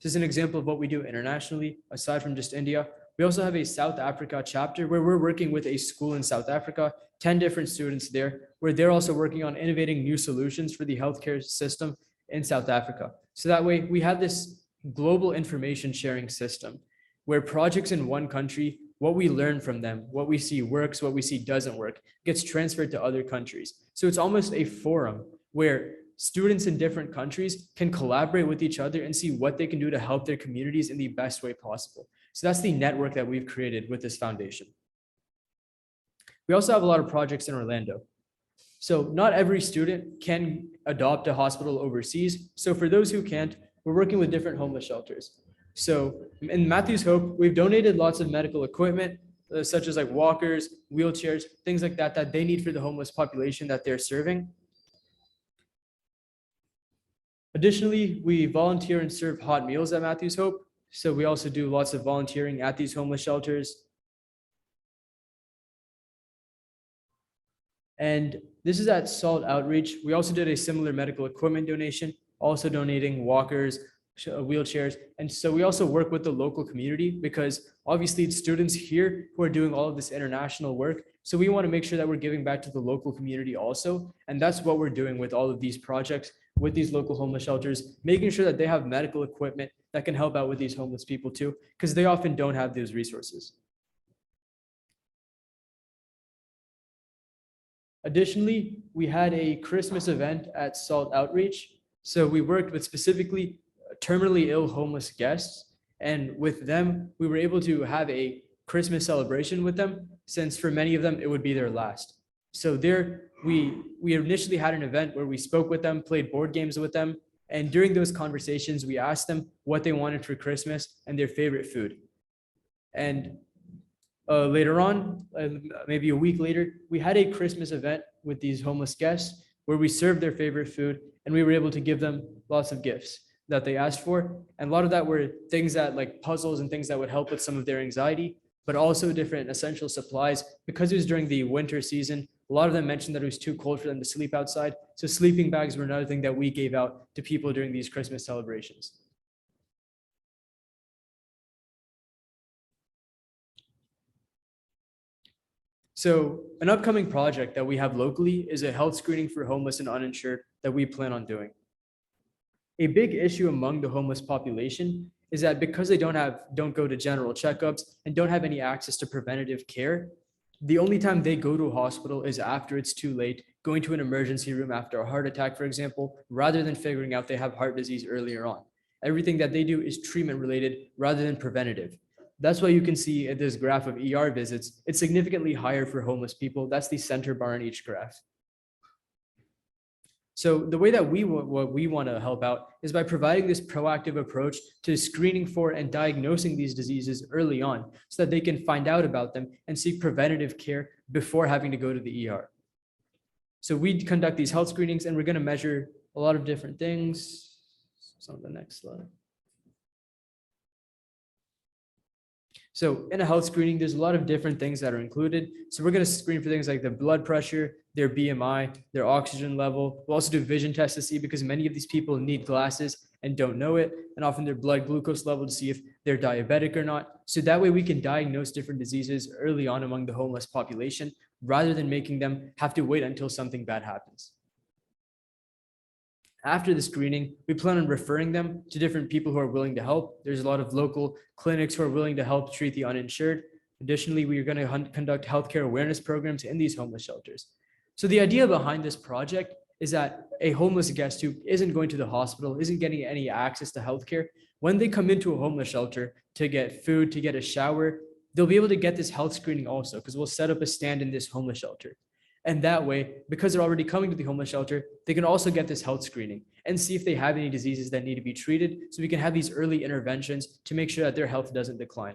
S15: This is an example of what we do internationally, aside from just India. We also have a South Africa chapter where we're working with a school in South Africa, 10 different students there, where they're also working on innovating new solutions for the healthcare system in South Africa. So that way we have this global information sharing system where projects in one country, what we learn from them, what we see works, what we see doesn't work, gets transferred to other countries. So it's almost a forum where students in different countries can collaborate with each other and see what they can do to help their communities in the best way possible. So that's the network that we've created with this foundation. We also have a lot of projects in Orlando. So not every student can adopt a hospital overseas. So for those who can't, we're working with different homeless shelters. So in Matthew's Hope, we've donated lots of medical equipment, such as like walkers, wheelchairs, things like that, that they need for the homeless population that they're serving. Additionally, we volunteer and serve hot meals at Matthew's Hope. So we also do lots of volunteering at these homeless shelters. And this is at Salt Outreach. We also did a similar medical equipment donation, also donating walkers, wheelchairs. And so we also work with the local community because obviously it's students here who are doing all of this international work. So we want to make sure that we're giving back to the local community also. And that's what we're doing with all of these projects, with these local homeless shelters, making sure that they have medical equipment that can help out with these homeless people too, because they often don't have those resources. Additionally, we had a Christmas event at Salt Outreach. So we worked with specifically terminally ill homeless guests. And with them, we were able to have a Christmas celebration with them, since for many of them, it would be their last. So there, we initially had an event where we spoke with them, played board games with them. And during those conversations, we asked them what they wanted for Christmas and their favorite food. And later on, maybe a week later, we had a Christmas event with these homeless guests where we served their favorite food and we were able to give them lots of gifts that they asked for. And a lot of that were things that like puzzles and things that would help with some of their anxiety, but also different essential supplies. Because it was during the winter season, a lot of them mentioned that it was too cold for them to sleep outside. So sleeping bags were another thing that we gave out to people during these Christmas celebrations. So an upcoming project that we have locally is a health screening for homeless and uninsured that we plan on doing. A big issue among the homeless population is that because they don't go to general checkups and don't have any access to preventative care, the only time they go to a hospital is after it's too late, going to an emergency room after a heart attack, for example, rather than figuring out they have heart disease earlier on. Everything that they do is treatment related rather than preventative. That's why you can see in this graph of ER visits, it's significantly higher for homeless people. That's the center bar in each graph. So the way that we want to help out is by providing this proactive approach to screening for and diagnosing these diseases early on so that they can find out about them and seek preventative care before having to go to the ER. So we conduct these health screenings and we're going to measure a lot of different things. It's on the next slide. So in a health screening, there's a lot of different things that are included. So we're going to screen for things like their blood pressure, their BMI, their oxygen level. We'll also do vision tests to see because many of these people need glasses and don't know it, and often their blood glucose level to see if they're diabetic or not. So that way we can diagnose different diseases early on among the homeless population, rather than making them have to wait until something bad happens. After the screening, we plan on referring them to different people who are willing to help. There's a lot of local clinics who are willing to help treat the uninsured. Additionally, we are going to conduct healthcare awareness programs in these homeless shelters. So the idea behind this project is that a homeless guest who isn't going to the hospital, isn't getting any access to healthcare, when they come into a homeless shelter to get food, to get a shower, they'll be able to get this health screening also, because we'll set up a stand in this homeless shelter. And that way, because they're already coming to the homeless shelter, they can also get this health screening and see if they have any diseases that need to be treated, so we can have these early interventions to make sure that their health doesn't decline.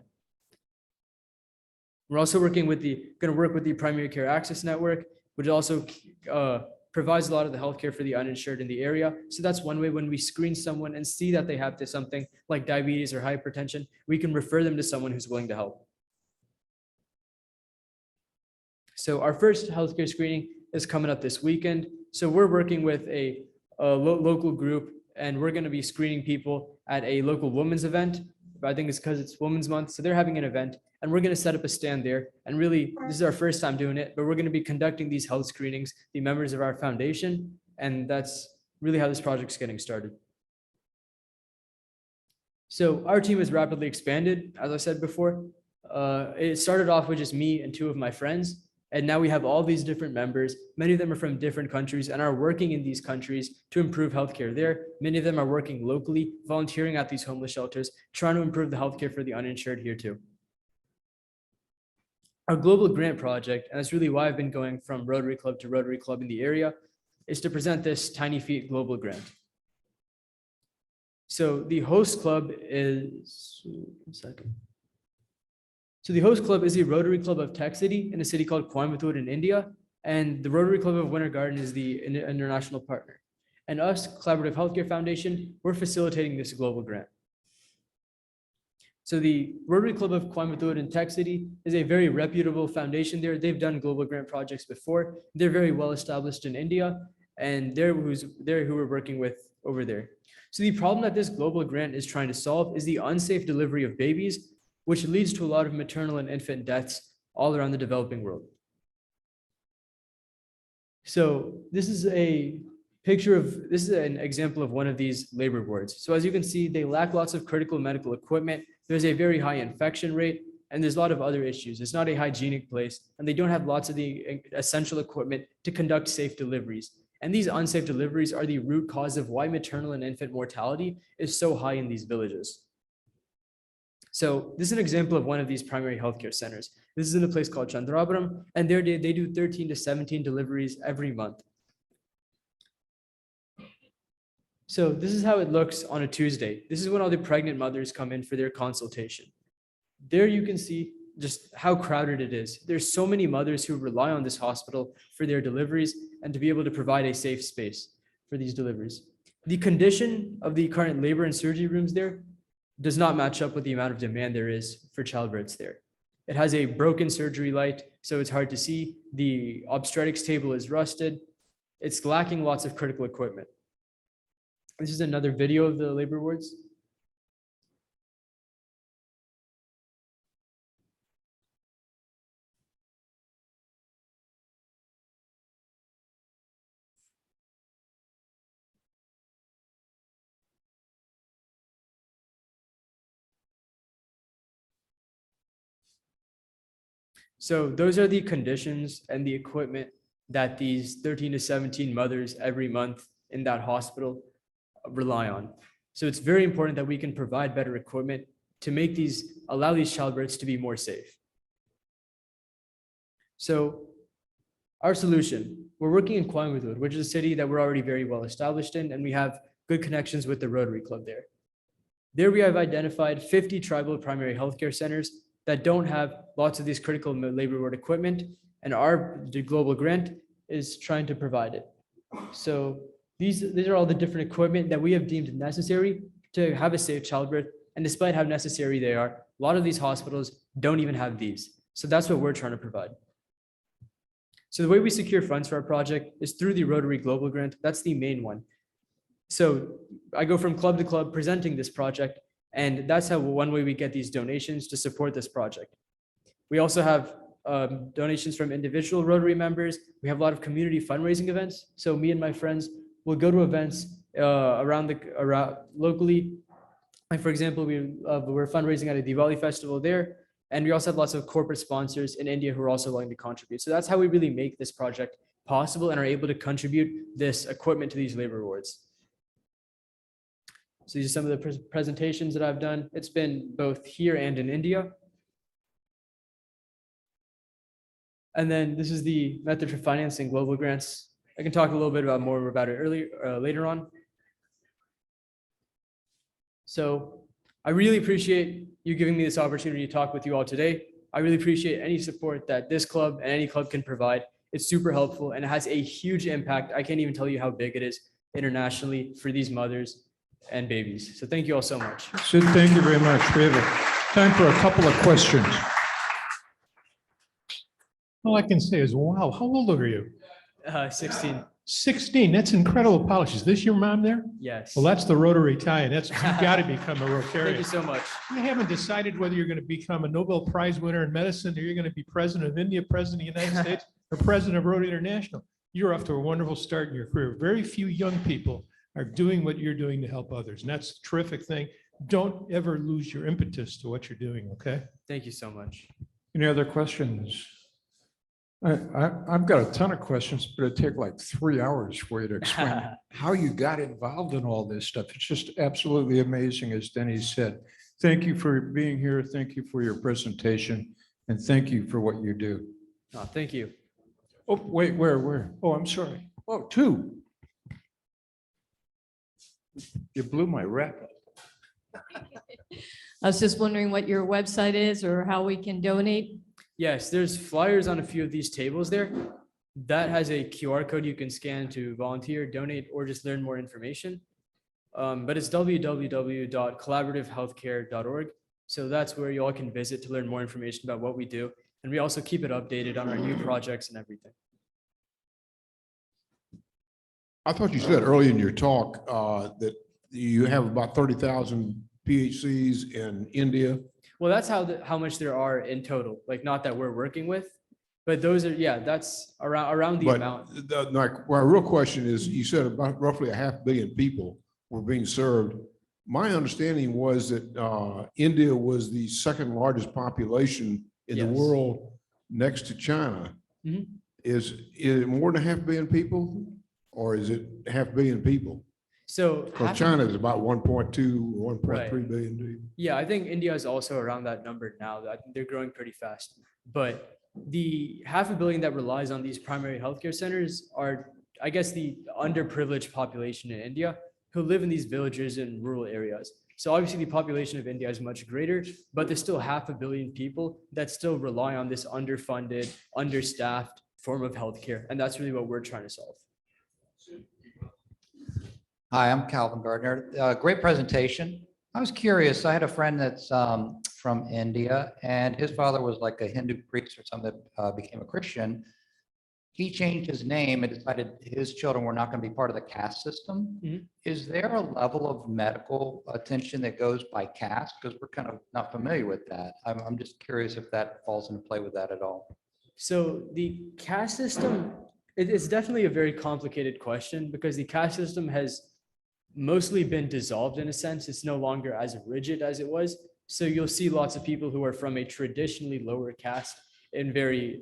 S15: We're also going to work with the Primary Care Access Network, which also provides a lot of the healthcare for the uninsured in the area. So that's one way when we screen someone and see that they have something like diabetes or hypertension, we can refer them to someone who's willing to help. So our first healthcare screening is coming up this weekend. So we're working with a local group, and we're going to be screening people at a local women's event. I think it's because it's Women's Month. So they're having an event, and we're going to set up a stand there. And really, this is our first time doing it, but we're going to be conducting these health screenings, the members of our foundation. And that's really how this project's getting started. So our team has rapidly expanded, as I said before. It started off with just me and 2 of my friends. And now we have all these different members. Many of them are from different countries and are working in these countries to improve healthcare there. Many of them are working locally, volunteering at these homeless shelters, trying to improve the healthcare for the uninsured here too. Our global grant project, and that's really why I've been going from Rotary Club to Rotary Club in the area, is to present this Tiny Feet Global Grant. So the host club is, one second. So the host club is the Rotary Club of Tech City in a city called Coimbatore in India. And the Rotary Club of Winter Garden is the international partner. And us, Collaborative Healthcare Foundation, we're facilitating this global grant. So the Rotary Club of Coimbatore in Tech City is a very reputable foundation there. They've done global grant projects before. They're very well established in India, and they're who we're working with over there. So the problem that this global grant is trying to solve is the unsafe delivery of babies, which leads to a lot of maternal and infant deaths all around the developing world. So this is an example of one of these labor wards. So as you can see, they lack lots of critical medical equipment. There's a very high infection rate, and there's a lot of other issues. It's not a hygienic place, and they don't have lots of the essential equipment to conduct safe deliveries. And these unsafe deliveries are the root cause of why maternal and infant mortality is so high in these villages. So this is an example of one of these primary healthcare centers. This is in a place called Chandrapuram, and they do 13 to 17 deliveries every month. So this is how it looks on a Tuesday. This is when all the pregnant mothers come in for their consultation. There you can see just how crowded it is. There's so many mothers who rely on this hospital for their deliveries and to be able to provide a safe space for these deliveries. The condition of the current labor and surgery rooms there does not match up with the amount of demand there is for childbirths there. It has a broken surgery light, so it's hard to see. The obstetrics table is rusted. It's lacking lots of critical equipment. This is another video of the labor wards. So those are the conditions and the equipment that these 13 to 17 mothers every month in that hospital rely on. So it's very important that we can provide better equipment to allow these childbirths to be more safe. So our solution, we're working in Coimbatore, which is a city that we're already very well established in, and we have good connections with the Rotary Club there. There we have identified 50 tribal primary healthcare centers that don't have lots of these critical labor ward equipment, and the global grant is trying to provide it. So these are all the different equipment that we have deemed necessary to have a safe childbirth. And despite how necessary they are, a lot of these hospitals don't even have these. So that's what we're trying to provide. So the way we secure funds for our project is through the Rotary Global Grant. That's the main one. So I go from club to club presenting this project, and that's how one way we get these donations to support this project. We also have donations from individual Rotary members. We have a lot of community fundraising events. So me and my friends will go to events around locally. Like for example, we're fundraising at a Diwali festival there. And we also have lots of corporate sponsors in India who are also willing to contribute. So that's how we really make this project possible and are able to contribute this equipment to these labor awards. So these are some of the presentations that I've done. It's been both here and in India. And then this is the method for financing global grants. I can talk a little bit more about it later on. So I really appreciate you giving me this opportunity to talk with you all today. I really appreciate any support that this club and any club can provide. It's super helpful and it has a huge impact. I can't even tell you how big it is internationally for these mothers and babies. So thank you all so much.
S16: Sid, thank you very much. We have time for a couple of questions. All I can say is, wow, how old are you?
S15: 16.
S16: 16, that's incredible polish. Is this your mom there?
S15: Yes.
S16: Well, that's the Rotary tie-in. That's, you've got to become a Rotarian.
S15: Thank you so much.
S16: You haven't decided whether you're going to become a Nobel Prize winner in medicine, or you're going to be president of India, president of the United States, or president of Rotary International. You're off to a wonderful start in your career. Very few young people are doing what you're doing to help others, and that's a terrific thing. Don't ever lose your impetus to what you're doing, okay?
S15: Thank you so much.
S16: Any other questions? I've got a ton of questions, but it'd take like 3 hours for you to explain how you got involved in all this stuff. It's just absolutely amazing, as Denny said. Thank you for being here. Thank you for your presentation, and thank you for what you do.
S15: Oh, thank you.
S16: Oh, wait, where? Oh, I'm sorry. Oh, 2. You blew my wrap up.
S8: I was just wondering what your website is or how we can donate.
S15: Yes, there's flyers on a few of these tables there. That has a QR code you can scan to volunteer, donate, or just learn more information. But it's www.collaborativehealthcare.org. So that's where you all can visit to learn more information about what we do. And we also keep it updated on our new projects and everything.
S17: I thought you said earlier in your talk that you have about 30,000 PHCs in India.
S15: Well, that's how much there are in total, like not that we're working with, but those are, yeah, that's around the amount.
S17: My real question is, you said about roughly 500 million people were being served. My understanding was that India was the second largest population in the world next to China.
S15: Mm-hmm.
S17: Is it more than 500 million people, or is it 500 million people?
S15: So
S17: Because China is about 1.2, 1.3
S15: Right.
S17: billion people.
S15: Yeah, I think India is also around that number now. I think they're growing pretty fast. But the 500 million that relies on these primary healthcare centers are, I guess, the underprivileged population in India who live in these villages and rural areas. So obviously the population of India is much greater, but there's still 500 million people that still rely on this underfunded, understaffed form of healthcare. And that's really what we're trying to solve.
S14: Hi, I'm Calvin Gardner. Great presentation. I was curious. I had a friend that's from India, and his father was like a Hindu priest or something that became a Christian. He changed his name and decided his children were not going to be part of the caste system.
S15: Mhm.
S14: Is there a level of medical attention that goes by caste? Because we're kind of not familiar with that. I'm just curious if that falls into play with that at all.
S15: So the caste system, it's definitely a very complicated question because the caste system has mostly been dissolved in a sense. It's no longer as rigid as it was. So you'll see lots of people who are from a traditionally lower caste in very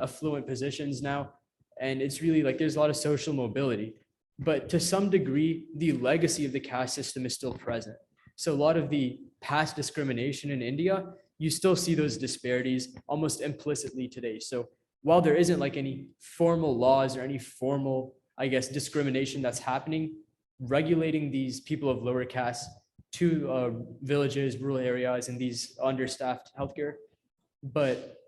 S15: affluent positions now. And it's really like there's a lot of social mobility. But to some degree, the legacy of the caste system is still present. So a lot of the past discrimination in India, you still see those disparities almost implicitly today. So while there isn't like any formal laws or any formal, I guess, discrimination that's happening, regulating these people of lower caste to villages, rural areas, and these understaffed healthcare. But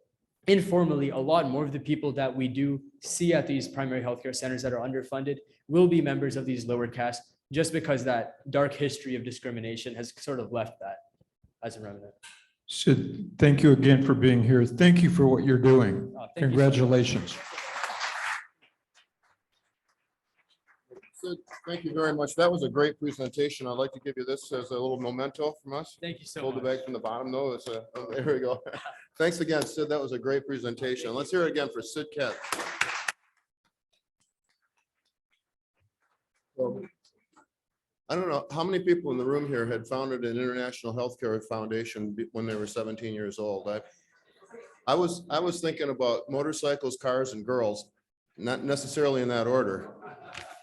S15: informally, a lot more of the people that we do see at these primary healthcare centers that are underfunded will be members of these lower castes, just because that dark history of discrimination has sort of left that as a remnant.
S16: Sid, thank you again for being here. Thank you for what you're doing.
S15: Thank you so much.
S16: Congratulations.
S1: Sid, thank you very much. That was a great presentation. I'd like to give you this as a little memento from us.
S15: Thank you so
S1: Hold it
S15: much.
S1: back from the bottom though. It's a, oh, there we go. Thanks again, Sid. That was a great presentation. Let's hear it again for Sid Kasi. So, I don't know how many people in the room here had founded an international healthcare foundation when they were 17 years old. I was thinking about motorcycles, cars, and girls, not necessarily in that order.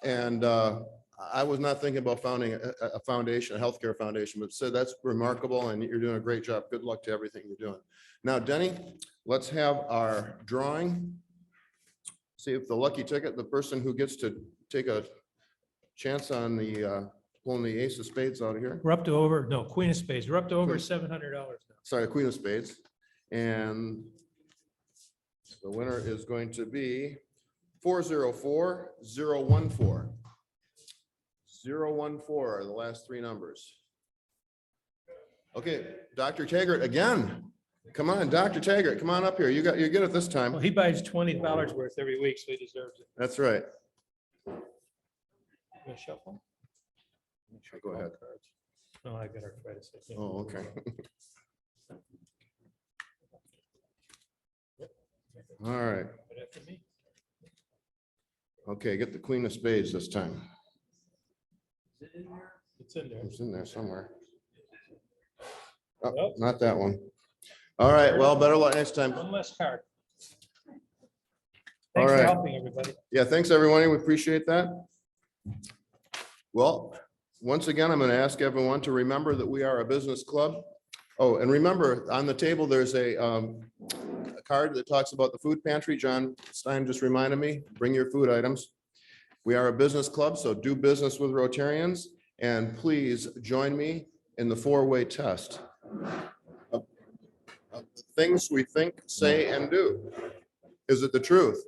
S1: And I was not thinking about founding a foundation, a healthcare foundation, but Sid, that's remarkable, and you're doing a great job. Good luck to everything you're doing. Now, Denny, let's have our drawing. See if the lucky ticket, the person who gets to take a chance on the pulling the ace of spades out of here.
S3: We're up to over, no, Queen of Spades. We're up to over $700 now.
S1: Sorry, Queen of Spades. And the winner is going to be 404014. 014 are the last three numbers. Okay, Dr. Taggart again. Come on, Dr. Taggart, come on up here. You're good at this time.
S3: Well, he buys $20 worth every week, so he deserves it.
S1: That's right.
S3: You wanna shuffle?
S1: Go ahead.
S3: No, I got arthritis. I can't
S1: Oh,
S3: move
S1: okay.
S3: them.
S1: All right.
S3: Right after me.
S1: Okay, get the Queen of Spades this time.
S3: It's in there.
S1: It's in there somewhere. Oh, not that one. All right, well, better luck next time.
S3: One less card.
S1: All
S3: Thanks for
S1: right.
S3: helping, everybody.
S1: Yeah, thanks, everyone. We appreciate that. Well, once again, I'm going to ask everyone to remember that we are a business club. Oh, and remember, on the table, there's a card that talks about the food pantry. John Stein just reminded me, bring your food items. We are a business club, so do business with Rotarians, and please join me in the four-way test. Things we think, say, and do. Is it the truth?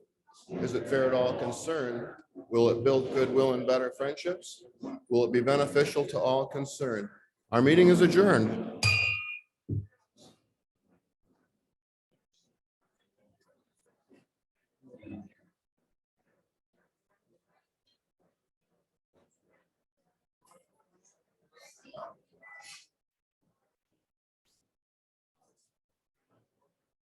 S1: Is it fair to all concerned? Will it build goodwill and better friendships? Will it be beneficial to all concerned? Our meeting is adjourned.